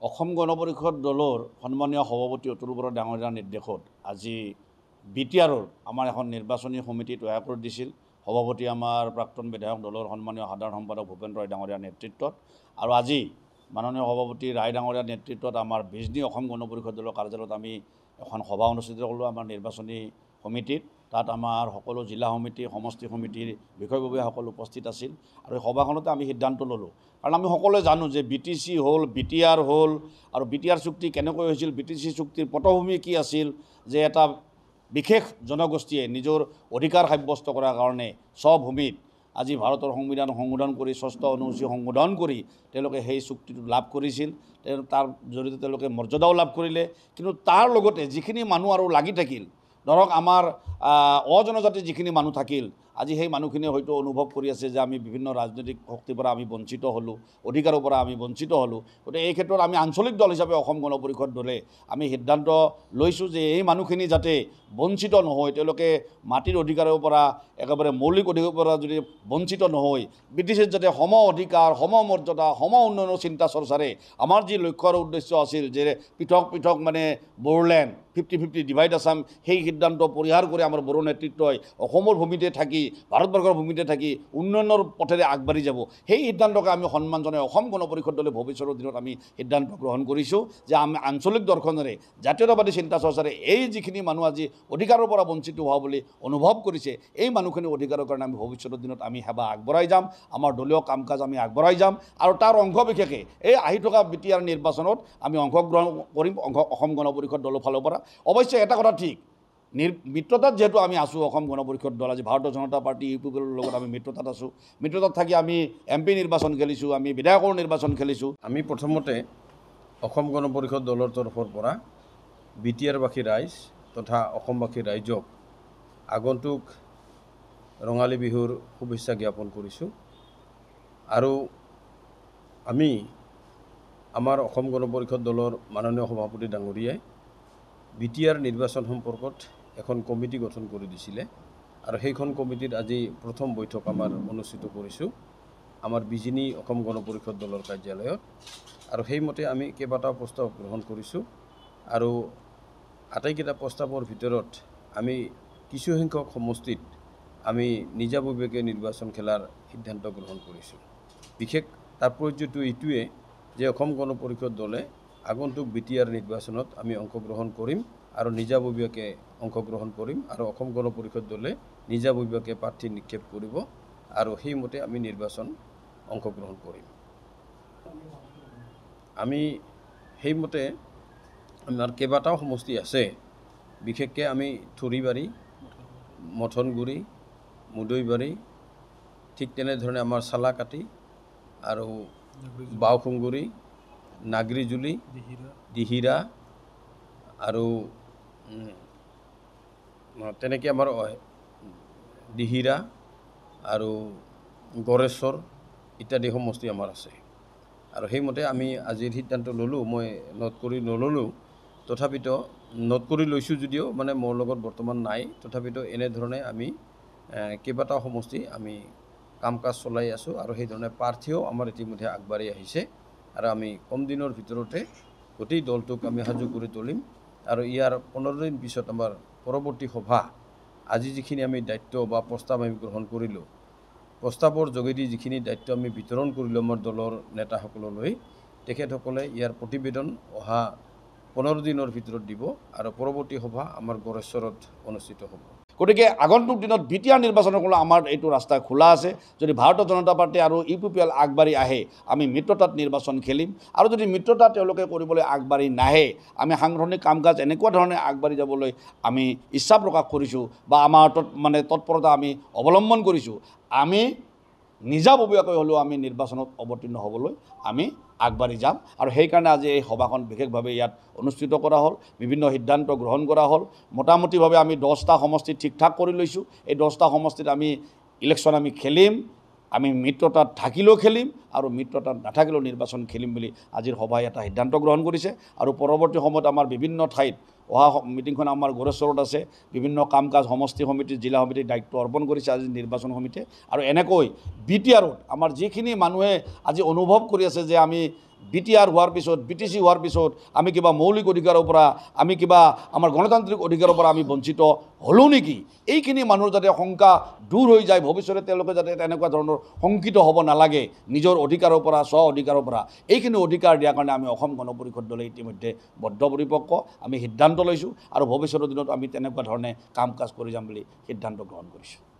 অসম গণ পৰিষদ দলৰ সন্মানীয় সভাপতি অতুল বৰা ডাঙৰীয়াৰ নিৰ্দেশত আজি বিটিআৰৰ আমাৰ এখন নিৰ্বাচনী সমিতি তৈয়াৰ কৰি দিছিল। সভাপতি আমাৰ প্ৰাক্তন বিধায়ক দলৰ সন্মানীয় সাধাৰণ সম্পাদক ভূপেন ৰায় ডাঙৰীয়াৰ নেতৃত্বত, আৰু আজি মাননীয় সভাপতি ৰায় ডাঙৰীয়াৰ নেতৃত্বত আমাৰ বিজনী অসম গণ পৰিষদ দলৰ কাৰ্যালয়ত আমি এখন সভা অনুষ্ঠিত কৰিলোঁ আমাৰ নিৰ্বাচনী সমিতিত। তাত আমাৰ সকলো জিলা সমিতি সমষ্টি সমিতিৰ বিষয়ববীয়াসকল উপস্থিত আছিল, আৰু এই সভাখনতে আমি সিদ্ধান্ত ল'লোঁ। কাৰণ আমি সকলোৱে জানো যে BTC হ'ল, BTR হ'ল, আৰু BTR চুক্তি কেনেকৈ হৈছিল, BTC চুক্তিৰ পটভূমি কি আছিল, যে এটা বিশেষ জনগোষ্ঠীয়ে নিজৰ অধিকাৰ সাব্যস্ত কৰাৰ কাৰণে স্বভূমিত আজি ভাৰতৰ সংবিধান সংশোধন কৰি ৬ষ্ঠ অনুসূচী সংশোধন কৰি তেওঁলোকে সেই চুক্তিটো লাভ কৰিছিল। তাৰ জৰিয়তে তেওঁলোকে মৰ্যাদাও লাভ কৰিলে। কিন্তু তাৰ লগতে যিখিনি মানুহ আৰু লাগি থাকিল, ধৰক আমাৰ অজনজাতি যিখিনি মানুহ থাকিল, আজি সেই মানুহখিনিয়ে হয়তো অনুভৱ কৰি আছে যে আমি বিভিন্ন ৰাজনৈতিক শক্তিৰ পৰা আমি বঞ্চিত হ'লোঁ, অধিকাৰৰ পৰা আমি বঞ্চিত হ'লোঁ। গতিকে এই ক্ষেত্ৰত আমি আঞ্চলিক দল হিচাপে অসম গণ পৰিষদ দলে আমি সিদ্ধান্ত লৈছোঁ যে এই মানুহখিনি যাতে বঞ্চিত নহয়, তেওঁলোকে মাটিৰ অধিকাৰৰ পৰা একেবাৰে মৌলিক অধিকাৰৰ পৰা যদি বঞ্চিত নহয়, ব্ৰিটিছে যাতে সম অধিকাৰ, সম মৰ্যাদা, সম উন্নয়নৰ চিন্তা চৰ্চাৰে আমাৰ যি লক্ষ্য আৰু উদ্দেশ্য আছিল যে পৃথক পৃথক মানে বড়োলেণ্ড 50-50 ডিভাইড আছাম, সেই সিদ্ধান্ত পৰিহাৰ কৰি আমাৰ বড়ো নেতৃত্বই অসমৰ ভূমিতে থাকি, ভাৰতবৰ্ষৰ ভূমিতে থাকি উন্নয়নৰ পথেৰে আগবাঢ়ি যাব। সেই সিদ্ধান্তকে আমি সন্মান জনাই অসম গণ পৰিষদ দলে ভৱিষ্যতৰ দিনত আমি সিদ্ধান্ত গ্ৰহণ কৰিছোঁ যে আমি আঞ্চলিক দৰ্শনেৰে, জাতীয়তাবাদী চিন্তা চৰ্চাৰে এই যিখিনি মানুহ আজি অধিকাৰৰ পৰা বঞ্চিত হোৱা বুলি অনুভৱ কৰিছে, এই মানুহখিনি অধিকাৰৰ কাৰণে আমি ভৱিষ্যতৰ দিনত আমি সেৱা আগবঢ়াই যাম, আমাৰ দলীয় কাম কাজ আমি আগবঢ়াই যাম, আৰু তাৰ অংশ বিশেষে এই আহি থকা BTR নিৰ্বাচনত আমি অংশগ্ৰহণ কৰিম অসম গণ পৰিষদ দলৰ ফালৰ পৰা। অৱশ্যে এটা কথা ঠিক, মিত্ৰতাত যিহেতু আমি আছোঁ, অসম গণ পৰিষদ দল আজি ভাৰতীয় জনতা পাৰ্টি UPPৰ লগত আমি মিত্ৰতাত আছোঁ। মিত্ৰতাত থাকি আমি MP নিৰ্বাচন খেলিছোঁ, আমি বিধায়কৰ নিৰ্বাচন খেলিছোঁ। আমি প্ৰথমতে অসম গণ পৰিষদ দলৰ তৰফৰ পৰা BTR-বাসী ৰাইজ তথা অসমবাসী ৰাইজক আগন্তুক ৰঙালী বিহুৰ শুভেচ্ছা জ্ঞাপন কৰিছোঁ। আৰু আমি আমাৰ অসম গণ পৰিষদ দলৰ মাননীয় সভাপতি ডাঙৰীয়াই BTR নিৰ্বাচন সম্পৰ্কত এখন কমিটি গঠন কৰি দিছিলে, আৰু সেইখন কমিটিত আজি প্ৰথম বৈঠক আমাৰ অনুষ্ঠিত কৰিছোঁ আমাৰ বিজনী অসম গণ পৰিষদ দলৰ কাৰ্যালয়ত। আৰু সেইমতে আমি কেইবাটাও প্ৰস্তাৱ গ্ৰহণ কৰিছোঁ, আৰু আটাইকেইটা প্ৰস্তাৱৰ ভিতৰত আমি কিছুসংখ্যক সমষ্টিত আমি নিজাববীয়াকৈ নিৰ্বাচন খেলাৰ সিদ্ধান্ত গ্ৰহণ কৰিছোঁ। বিশেষ তাৎপৰ্যটো এইটোৱে যে অসম গণ পৰিষদ দলে আগন্তুক BTR নিৰ্বাচনত আমি অংশগ্ৰহণ কৰিম আৰু নিজাববীয়াকৈ অংশগ্ৰহণ কৰিম, আৰু অসম গণ পৰিষদ দলে নিজাববীয়াকৈ প্ৰাৰ্থী নিক্ষেপ কৰিব, আৰু সেইমতে আমি নিৰ্বাচন অংশগ্ৰহণ কৰিম। আমি সেইমতে আমাৰ কেইবাটাও সমষ্টি আছে, বিশেষকৈ আমি থুৰিবাৰী, মথনগুৰি, মুদৈবাৰী, ঠিক তেনেধৰণে আমাৰ চালাকাটি আৰু বাওসুংগুৰি, নাগৰিজুলি, দিহিৰা, আৰু তেনেকৈ আমাৰ দিহিৰা আৰু গড়েশ্বৰ ইত্যাদি সমষ্টি আমাৰ আছে। আৰু সেইমতে আমি আজিৰ সিদ্ধান্ত ল'লোঁ, মই নোট কৰি নল'লোঁ, তথাপিতো নোট কৰি লৈছোঁ যদিও মানে মোৰ লগত বৰ্তমান নাই, তথাপিতো এনেধৰণে আমি কেইবাটাও সমষ্টি আমি কাম কাজ চলাই আছোঁ, আৰু সেইধৰণে প্ৰাৰ্থীও আমাৰ ইতিমধ্যে আগবাঢ়ি আহিছে, আৰু আমি কম দিনৰ ভিতৰতে গোটেই দলটোক আমি সাজু কৰি তুলিম। আৰু ইয়াৰ 15 দিন পিছত আমাৰ পৰৱৰ্তী সভা, আজি যিখিনি আমি দায়িত্ব বা প্ৰস্তাৱ আমি গ্ৰহণ কৰিলোঁ, প্ৰস্তাৱৰ যোগেদি যিখিনি দায়িত্ব আমি বিতৰণ কৰিলোঁ আমাৰ দলৰ নেতাসকললৈ, তেখেতসকলে ইয়াৰ প্ৰতিবেদন অহা 15 দিনৰ ভিতৰত দিব, আৰু পৰৱৰ্তী সভা আমাৰ গড়েশ্বৰত অনুষ্ঠিত হ'ব। গতিকে আগন্তুক দিনত BTR নিৰ্বাচনৰ কোনো আমাৰ এইটো ৰাস্তা খোলা আছে। যদি ভাৰতীয় জনতা পাৰ্টি আৰু UPPL আগবাঢ়ি আহে, আমি মিত্ৰতাত নিৰ্বাচন খেলিম, আৰু যদি মিত্ৰতা তেওঁলোকে কৰিবলৈ আগবাঢ়ি নাহে, আমি সাংগঠনিক কাম কাজ এনেকুৱা ধৰণে আগবাঢ়ি যাবলৈ আমি ইচ্ছা প্ৰকাশ কৰিছোঁ, বা আমাৰ তৎপৰতা আমি অৱলম্বন কৰিছোঁ। আমি নিজাববীয়াকৈ হ'লেও আমি নিৰ্বাচনত অৱতীৰ্ণ হ'বলৈ আমি আগবাঢ়ি যাম, আৰু সেইকাৰণে আজি এই সভাখন বিশেষভাৱে ইয়াত অনুষ্ঠিত কৰা হ'ল, বিভিন্ন সিদ্ধান্ত গ্ৰহণ কৰা হ'ল। মোটামুটিভাৱে আমি 10টা সমষ্টি ঠিক ঠাক কৰি লৈছোঁ। এই 10টা সমষ্টিত আমি ইলেকশ্যন আমি খেলিম, আমি মিত্ৰতাত থাকিলেও খেলিম, আৰু মিত্ৰতাত নাথাকিলেও নিৰ্বাচন খেলিম বুলি আজিৰ সভাই এটা সিদ্ধান্ত গ্ৰহণ কৰিছে। আৰু পৰৱৰ্তী সময়ত আমাৰ বিভিন্ন ঠাইত অহা মিটিংখন আমাৰ গড়েশ্বৰত আছে, বিভিন্ন কাম কাজ সমষ্টি সমিতি, জিলা সমিতিৰ দায়িত্ব অৰ্পণ কৰিছে আজি নিৰ্বাচন সমিতিয়ে। আৰু এনেকৈ BTRত আমাৰ যিখিনি মানুহে আজি অনুভৱ কৰি আছে যে আমি BTR হোৱাৰ পিছত BTC হোৱাৰ পিছত আমি কিবা মৌলিক অধিকাৰৰ পৰা আমি কিবা আমাৰ গণতান্ত্ৰিক অধিকাৰৰ পৰা আমি বঞ্চিত হ'লোঁ নেকি এইখিনি মানুহৰ যাতে শংকা দূৰ হৈ যায় ভৱিষ্যতে তেওঁলোকে যাতে তেনেকুৱা ধৰণৰ শংকিত হ'ব নালাগে নিজৰ অধিকাৰৰ পৰা স্ব অধিকাৰৰ পৰা এইখিনি অধিকাৰ দিয়াৰ কাৰণে আমি অসম গণ পৰিষদ দলে ইতিমধ্যে বদ্ধপৰিপক্ক আমি সিদ্ধান্ত লৈছোঁ আৰু ভৱিষ্যতৰ দিনত আমি তেনেকুৱা ধৰণে কাম কাজ কৰি যাম বুলি সিদ্ধান্ত গ্ৰহণ কৰিছোঁ